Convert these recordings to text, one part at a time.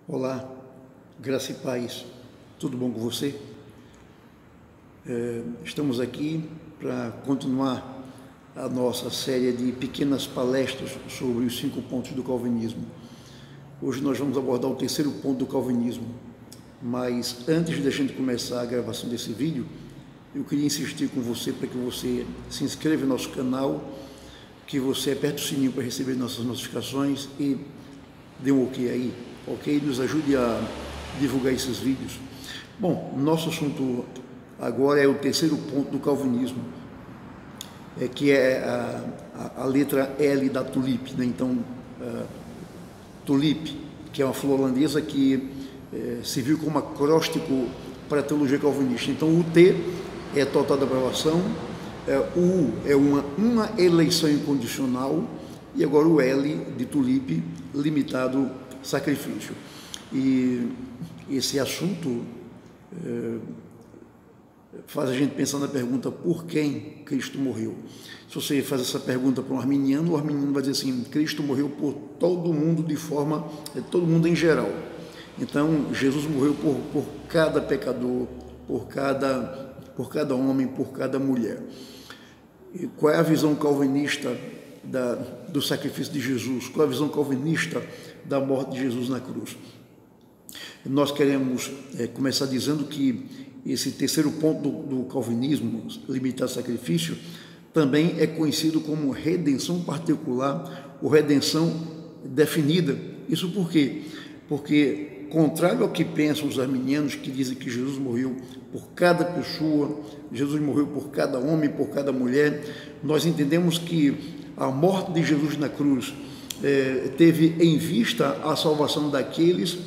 Olá, graça e paz, tudo bom com você? Estamos aqui para continuar a nossa série de pequenas palestras sobre os 5 pontos do calvinismo. Hoje nós vamos abordar o terceiro ponto do calvinismo, mas antes de a gente começar a gravação desse vídeo, eu queria insistir com você para que você se inscreva no nosso canal, que você aperte o sininho para receber nossas notificações e dê um ok aí, ok? Nos ajude a divulgar esses vídeos. Bom, nosso assunto agora é o terceiro ponto do calvinismo, que é a letra L da tulipe, né? Então, tulipe, que é uma flor holandesa que serviu como acróstico para a teologia calvinista. Então, o T é total da aprovação, o U é uma eleição incondicional, e agora o L de tulipe, limitado sacrifício. E esse assunto faz a gente pensar na pergunta: por quem Cristo morreu? Se você faz essa pergunta para um arminiano, o arminiano vai dizer assim: Cristo morreu por todo mundo, todo mundo em geral. Então, Jesus morreu por cada pecador, por cada homem, por cada mulher. E qual é a visão calvinista do sacrifício de Jesus? Qual é a visão calvinista da morte de Jesus na cruz? Nós queremos começar dizendo que esse terceiro ponto do calvinismo, limitado ao sacrifício, também é conhecido como redenção particular ou redenção definida. Isso por quê? Porque, contrário ao que pensam os arminianos, que dizem que Jesus morreu por cada pessoa, Jesus morreu por cada homem, por cada mulher, nós entendemos que a morte de Jesus na cruz teve em vista a salvação daqueles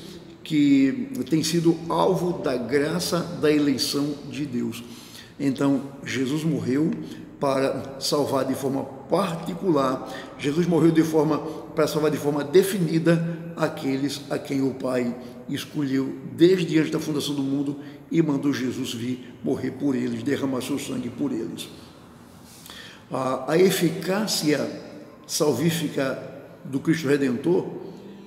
que têm sido alvo da graça da eleição de Deus. Então, Jesus morreu para salvar de forma particular, Jesus morreu para salvar de forma definida aqueles a quem o Pai escolheu desde antes da fundação do mundo e mandou Jesus vir morrer por eles, derramar seu sangue por eles. A eficácia salvífica do Cristo Redentor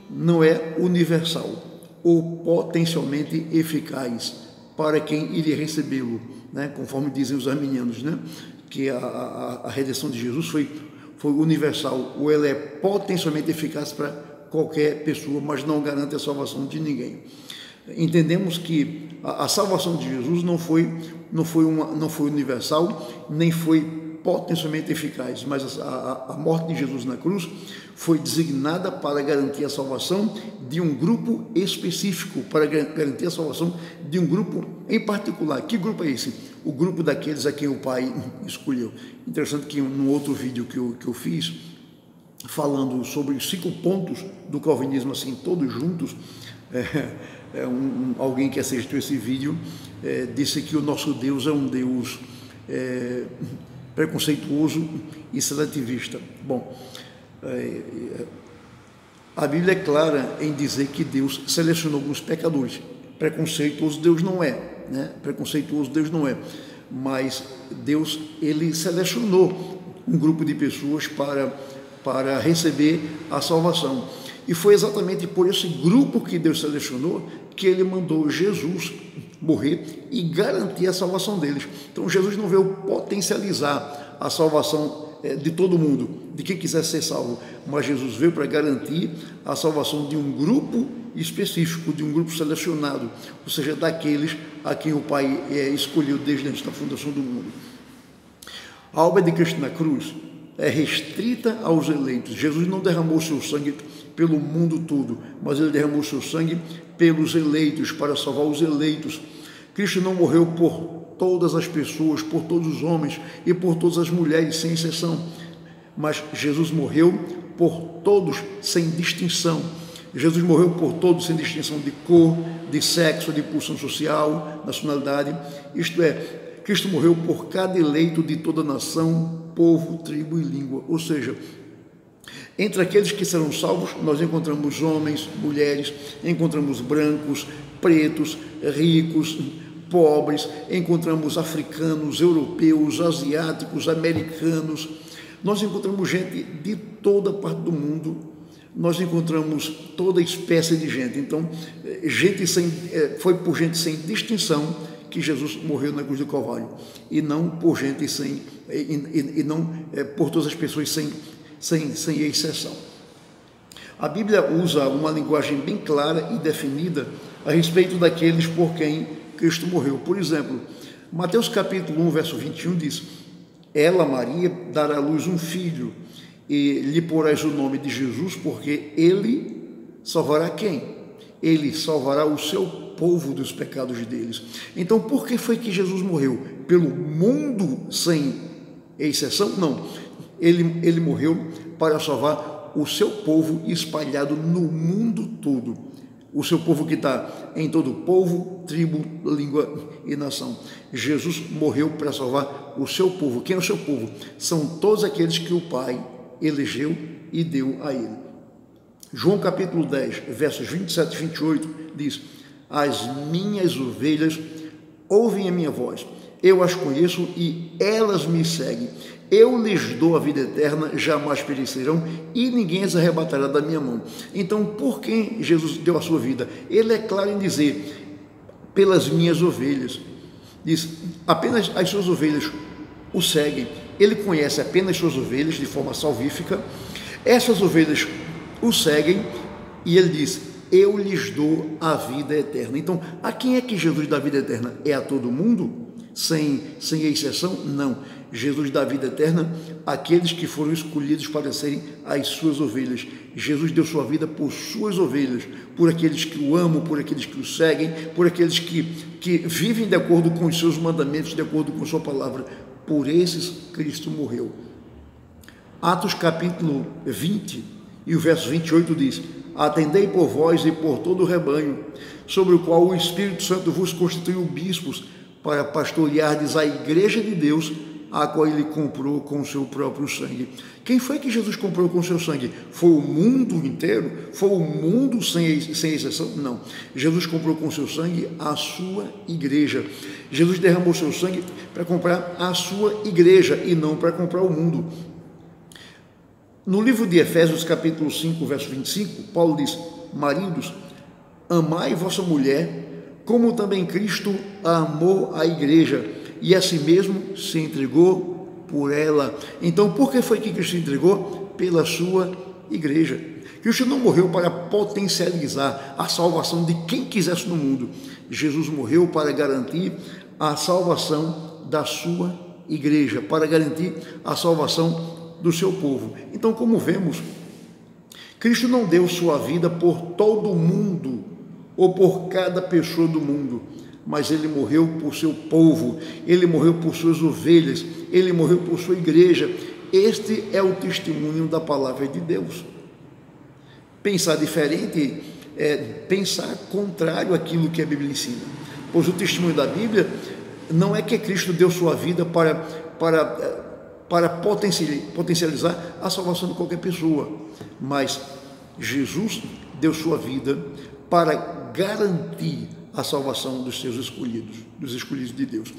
não é universal ou potencialmente eficaz para quem iria recebê-lo, né? Conforme dizem os arminianos, né? Que a redenção de Jesus foi universal, ou ela é potencialmente eficaz para qualquer pessoa, mas não garante a salvação de ninguém. Entendemos que a salvação de Jesus não foi universal, nem foi potencialmente eficaz, mas a morte de Jesus na cruz foi designada para garantir a salvação de um grupo específico, para garantir a salvação de um grupo em particular. Que grupo é esse? O grupo daqueles a quem o Pai escolheu. Interessante que num outro vídeo que eu fiz, falando sobre os 5 pontos do calvinismo, assim, todos juntos, alguém que assistiu esse vídeo disse que o nosso Deus é um Deus preconceituoso e seletivista. Bom, a Bíblia é clara em dizer que Deus selecionou alguns pecadores. Preconceituoso Deus não é, né? Preconceituoso Deus não é, mas Deus, ele selecionou um grupo de pessoas para receber a salvação. E foi exatamente por esse grupo que Deus selecionou que ele mandou Jesus morrer e garantir a salvação deles. Então, Jesus não veio potencializar a salvação de todo mundo, de quem quiser ser salvo, mas Jesus veio para garantir a salvação de um grupo específico, de um grupo selecionado, ou seja, daqueles a quem o Pai escolheu desde antes da fundação do mundo. A obra de Cristo na cruz é restrita aos eleitos. Jesus não derramou seu sangue pelo mundo todo, mas ele derramou seu sangue pelos eleitos, para salvar os eleitos. Cristo não morreu por todas as pessoas, por todos os homens e por todas as mulheres, sem exceção, mas Jesus morreu por todos, sem distinção. Jesus morreu por todos, sem distinção de cor, de sexo, de posição social, nacionalidade. Isto é, Cristo morreu por cada eleito de toda nação, povo, tribo e língua. Ou seja, entre aqueles que serão salvos, nós encontramos homens, mulheres, encontramos brancos, pretos, ricos, pobres, encontramos africanos, europeus, asiáticos, americanos. Nós encontramos gente de toda parte do mundo nós encontramos toda espécie de gente. Então, foi por gente sem distinção que Jesus morreu na cruz do Calvário, e não por gente por todas as pessoas sem exceção. A Bíblia usa uma linguagem bem clara e definida a respeito daqueles por quem Cristo morreu. Por exemplo, Mateus capítulo 1, verso 21 diz: ela, Maria, dará à luz um filho, e lhe porás o nome de Jesus, porque ele salvará quem? Ele salvará o seu povo dos pecados deles. Então, por que foi que Jesus morreu? Pelo mundo sem exceção? Não. Ele morreu para salvar o seu povo espalhado no mundo todo. O seu povo que está em todo povo, tribo, língua e nação. Jesus morreu para salvar o seu povo. Quem é o seu povo? São todos aqueles que o Pai elegeu e deu a ele. João capítulo 10, versos 27 e 28 diz: as minhas ovelhas ouvem a minha voz, eu as conheço e elas me seguem. Eu lhes dou a vida eterna, jamais perecerão e ninguém as arrebatará da minha mão. Então, por quem Jesus deu a sua vida? Ele é claro em dizer: pelas minhas ovelhas. Diz: apenas as suas ovelhas o seguem. Ele conhece apenas suas ovelhas de forma salvífica. Essas ovelhas o seguem e ele diz: eu lhes dou a vida eterna. Então, a quem é que Jesus dá a vida eterna? É a todo mundo? Sem exceção? Não. Jesus dá a vida eterna àqueles que foram escolhidos para serem as suas ovelhas. Jesus deu sua vida por suas ovelhas, por aqueles que o amam, por aqueles que o seguem, por aqueles que vivem de acordo com os seus mandamentos, de acordo com sua palavra. Por esses Cristo morreu. Atos capítulo 20 e o verso 28 diz: atendei por vós e por todo o rebanho, sobre o qual o Espírito Santo vos constituiu bispos, para pastoreardes a igreja de Deus, a qual ele comprou com o seu próprio sangue. Quem foi que Jesus comprou com o seu sangue? Foi o mundo inteiro? Foi o mundo sem exceção? Não. Jesus comprou com o seu sangue a sua igreja. Jesus derramou seu sangue para comprar a sua igreja e não para comprar o mundo. No livro de Efésios, capítulo 5, verso 25, Paulo diz: maridos, amai vossa mulher, como também Cristo amou a igreja, e a si mesmo se entregou por ela. Então, por que foi que Cristo se entregou? Pela sua igreja. Cristo não morreu para potencializar a salvação de quem quisesse no mundo. Jesus morreu para garantir a salvação da sua igreja, para garantir a salvação do seu povo. Então, como vemos, Cristo não deu sua vida por todo o mundo ou por cada pessoa do mundo, mas ele morreu por seu povo, ele morreu por suas ovelhas, ele morreu por sua igreja. Este é o testemunho da palavra de Deus. Pensar diferente é pensar contrário àquilo que a Bíblia ensina, pois o testemunho da Bíblia não é que Cristo deu sua vida para potencializar a salvação de qualquer pessoa, mas Jesus deu sua vida para garantir a salvação dos seus escolhidos, dos escolhidos de Deus.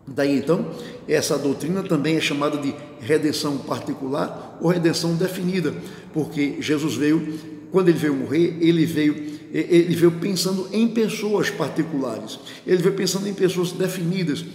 Daí então, essa doutrina também é chamada de redenção particular ou redenção definida, porque Jesus veio, quando ele veio morrer, ele veio pensando em pessoas particulares, ele veio pensando em pessoas definidas,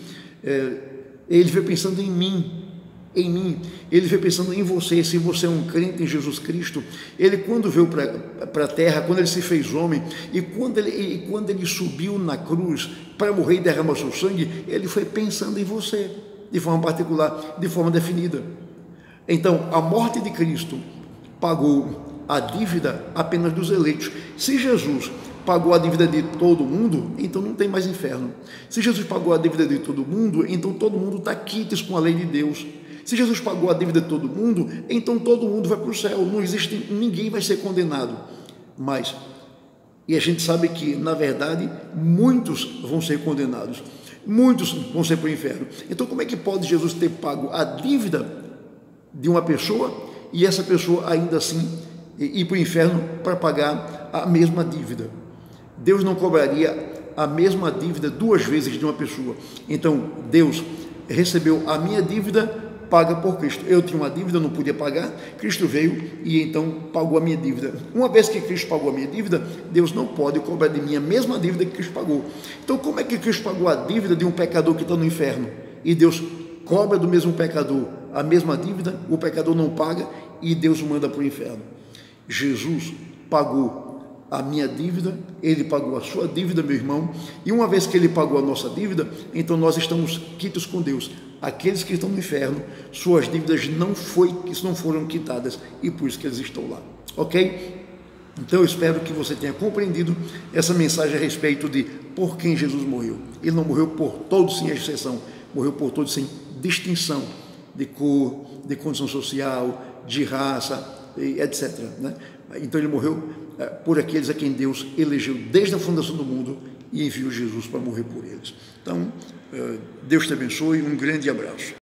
ele veio pensando em mim, ele veio pensando em você. Se você é um crente em Jesus Cristo, ele, quando veio para a terra, quando ele se fez homem e quando ele subiu na cruz para morrer e derramar seu sangue, ele foi pensando em você de forma particular, de forma definida. Então, a morte de Cristo pagou a dívida apenas dos eleitos. Se Jesus pagou a dívida de todo mundo, então não tem mais inferno. Se Jesus pagou a dívida de todo mundo, então todo mundo está quites com a lei de Deus. Se Jesus pagou a dívida de todo mundo, então todo mundo vai para o céu, não existe, ninguém vai ser condenado. E a gente sabe que, na verdade, muitos vão ser condenados, muitos vão ser para o inferno. Então, como é que pode Jesus ter pago a dívida de uma pessoa e essa pessoa ainda assim ir para o inferno para pagar a mesma dívida? Deus não cobraria a mesma dívida duas vezes de uma pessoa. Então, Deus recebeu a minha dívida paga por Cristo. Eu tinha uma dívida, não podia pagar, Cristo veio e então pagou a minha dívida. Uma vez que Cristo pagou a minha dívida, Deus não pode cobrar de mim a mesma dívida que Cristo pagou. Então, como é que Cristo pagou a dívida de um pecador que está no inferno? E Deus cobra do mesmo pecador a mesma dívida, o pecador não paga e Deus o manda para o inferno. Jesus pagou a minha dívida, ele pagou a sua dívida, meu irmão, e uma vez que ele pagou a nossa dívida, então nós estamos quitos com Deus. Aqueles que estão no inferno, suas dívidas não foram quitadas, e por isso que eles estão lá, ok? Então eu espero que você tenha compreendido essa mensagem a respeito de por quem Jesus morreu. Ele não morreu por todos sem exceção, morreu por todos sem distinção de cor, de condição social, de raça, etc. Né? Então ele morreu por aqueles a quem Deus elegeu desde a fundação do mundo e enviou Jesus para morrer por eles. Então, Deus te abençoe, um grande abraço.